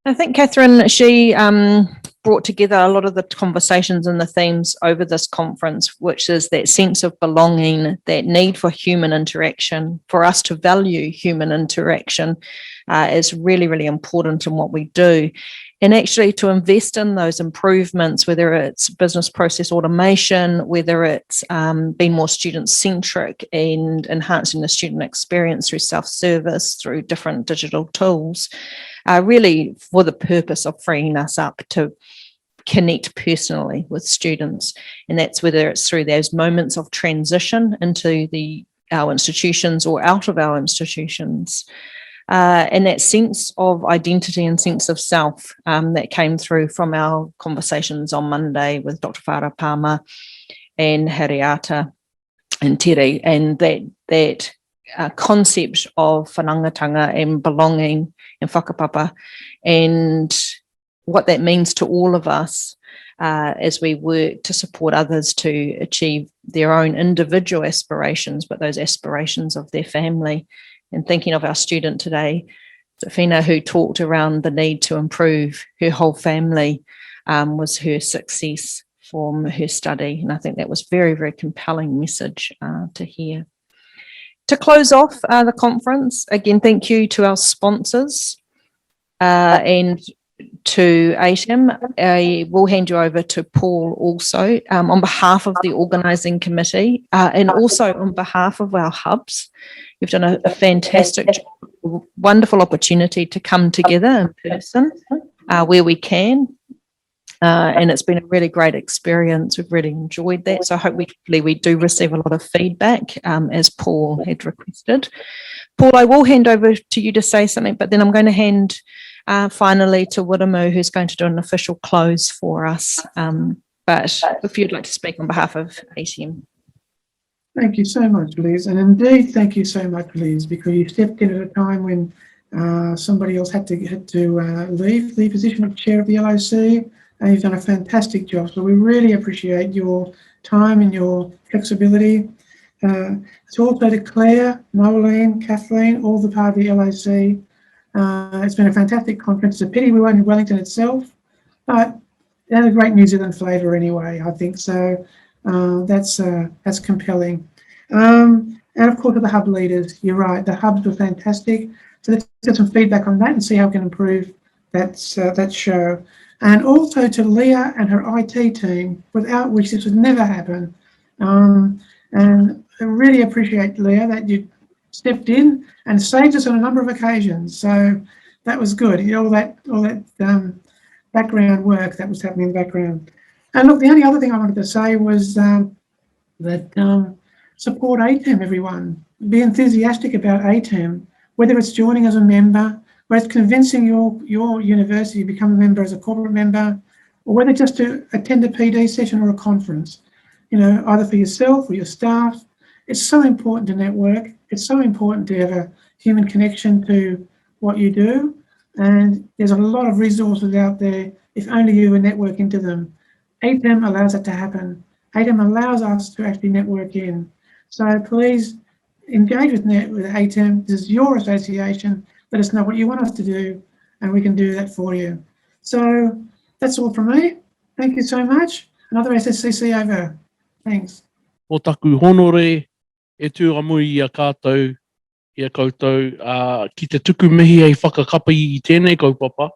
I think Catherine, she brought together a lot of the conversations and the themes over this conference, which is that sense of belonging, that need for human interaction, for us to value human interaction is really, really important in what we do. And actually to invest in those improvements, whether it's business process automation, whether it's being more student-centric and enhancing the student experience through self-service, through different digital tools, really for the purpose of freeing us up to connect personally with students. And that's whether it's through those moments of transition into our institutions or out of our institutions. And that sense of identity and sense of self that came through from our conversations on Monday with Dr. Whara Palmer and Hariata and Tere, and that concept of whanangatanga and belonging and whakapapa, and what that means to all of us as we work to support others to achieve their own individual aspirations, but those aspirations of their family. And thinking of our student today, Fina, who talked around the need to improve her whole family was her success from her study. And I think that was very, very compelling message to hear. To close off the conference, again, thank you to our sponsors and to ATEM. I will hand you over to Paul also on behalf of the organising committee and also on behalf of our hubs. You've done a fantastic, wonderful opportunity to come together in person where we can. And it's been a really great experience. We've really enjoyed that. So hopefully we do receive a lot of feedback as Paul had requested. Paul, I will hand over to you to say something, but then I'm going to hand finally to Wiremu, who's going to do an official close for us. But if you'd like to speak on behalf of ATEM. Thank you so much, Liz. And indeed, thank you so much, Liz, because you stepped in at a time when somebody else had to leave the position of chair of the LOC, and you've done a fantastic job. So we really appreciate your time and your flexibility. It's also to Claire, Noeline, Kathleen, all the part of the LOC. It's been a fantastic conference. It's a pity we weren't in Wellington itself, but it had a great New Zealand flavour anyway, I think. So that's compelling. And of course, the hub leaders, you're right, the hubs were fantastic. So let's get some feedback on that and see how we can improve that show. And also to Leah and her IT team, without which this would never happen. And I really appreciate, Leah, that you stepped in and saved us on a number of occasions. So that was good. All that background work that was happening in the background. And look, the only other thing I wanted to say was that support ATEM, everyone. Be enthusiastic about ATEM, whether it's joining as a member, whether it's convincing your university to become a member as a corporate member, or whether just to attend a PD session or a conference, either for yourself or your staff. It's so important to network. It's so important to have a human connection to what you do. And there's a lot of resources out there if only you would network into them. ATEM allows that to happen. ATEM allows us to actually network in. So please engage with ATEM. This is your association. Let us know what you want us to do, and we can do that for you. So that's all from me. Thank you so much. Another SSCC over. Thanks. O taku honore, e tūra mui i a kātou, i a koutou, ki te tuku mihi ei whakakapa i tēnei kaupapa.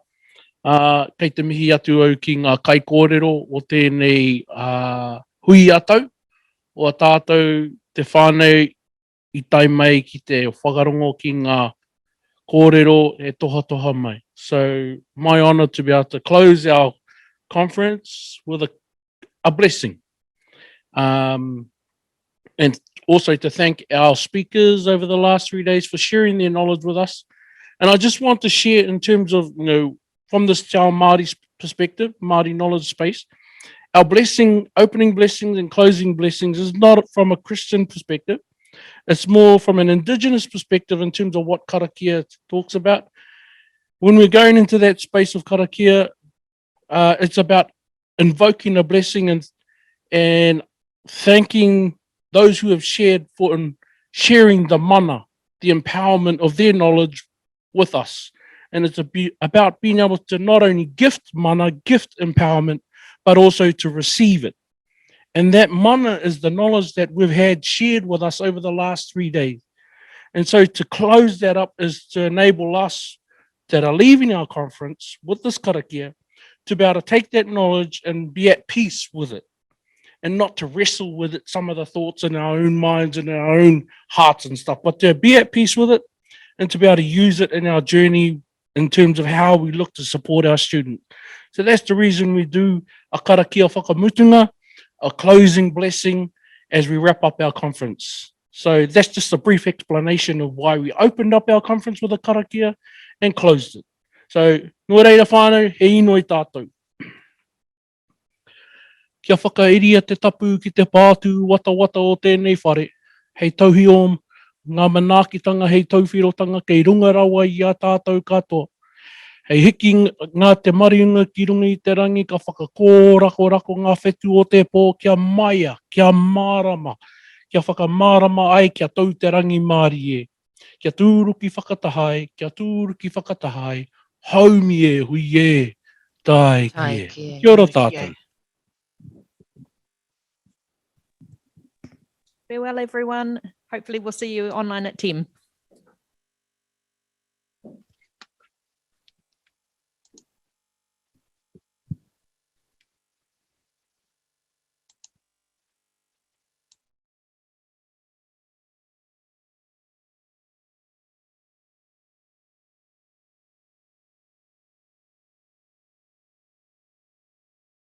Kei te mihi atu au ki ngā kai kōrero o tēnei hui atau, o a tātou te whānau i tai mai ki te whakarongo ki ngā kōrero e toha mai. So my honour to be able to close our conference with a blessing. And also to thank our speakers over the last 3 days for sharing their knowledge with us. And I just want to share in terms of, from this Te Ao Māori perspective, Māori knowledge space, our blessing, opening blessings and closing blessings is not from a Christian perspective. It's more from an Indigenous perspective in terms of what karakia talks about. When we're going into that space of karakia, it's about invoking a blessing and thanking those who have shared for sharing the mana, the empowerment of their knowledge with us. And it's about being able to not only gift mana, gift empowerment, but also to receive it. And that mana is the knowledge that we've had shared with us over the last 3 days. And so to close that up is to enable us that are leaving our conference with this karakia to be able to take that knowledge and be at peace with it, and not to wrestle with it, some of the thoughts in our own minds and our own hearts and stuff, but to be at peace with it and to be able to use it in our journey in terms of how we look to support our students. So that's the reason we do a karakia whakamutunga, a closing blessing as we wrap up our conference. So that's just a brief explanation of why we opened up our conference with a karakia and closed it. So, nō reira whānau, he ino I tātou. Kia whakairia te tapu ki te pātū wata o tēnei whare. Hei tauhi o ngā manaakitanga, hei tauwhirotanga, kei runga rawa I a tātou katoa. Hei hiki ngā te mariunga ki runga I te rangi, ka whakakōrako ngā whetu o te pō, kia maia, kia mārama, kia whakamārama ai kia tau te rangi mārie. Kia tūruki whakatahai, kia tūruki whakatahai, haumi e hui e, tai ki e. Kia ora tātou. Farewell, everyone. Hopefully we'll see you online at 10.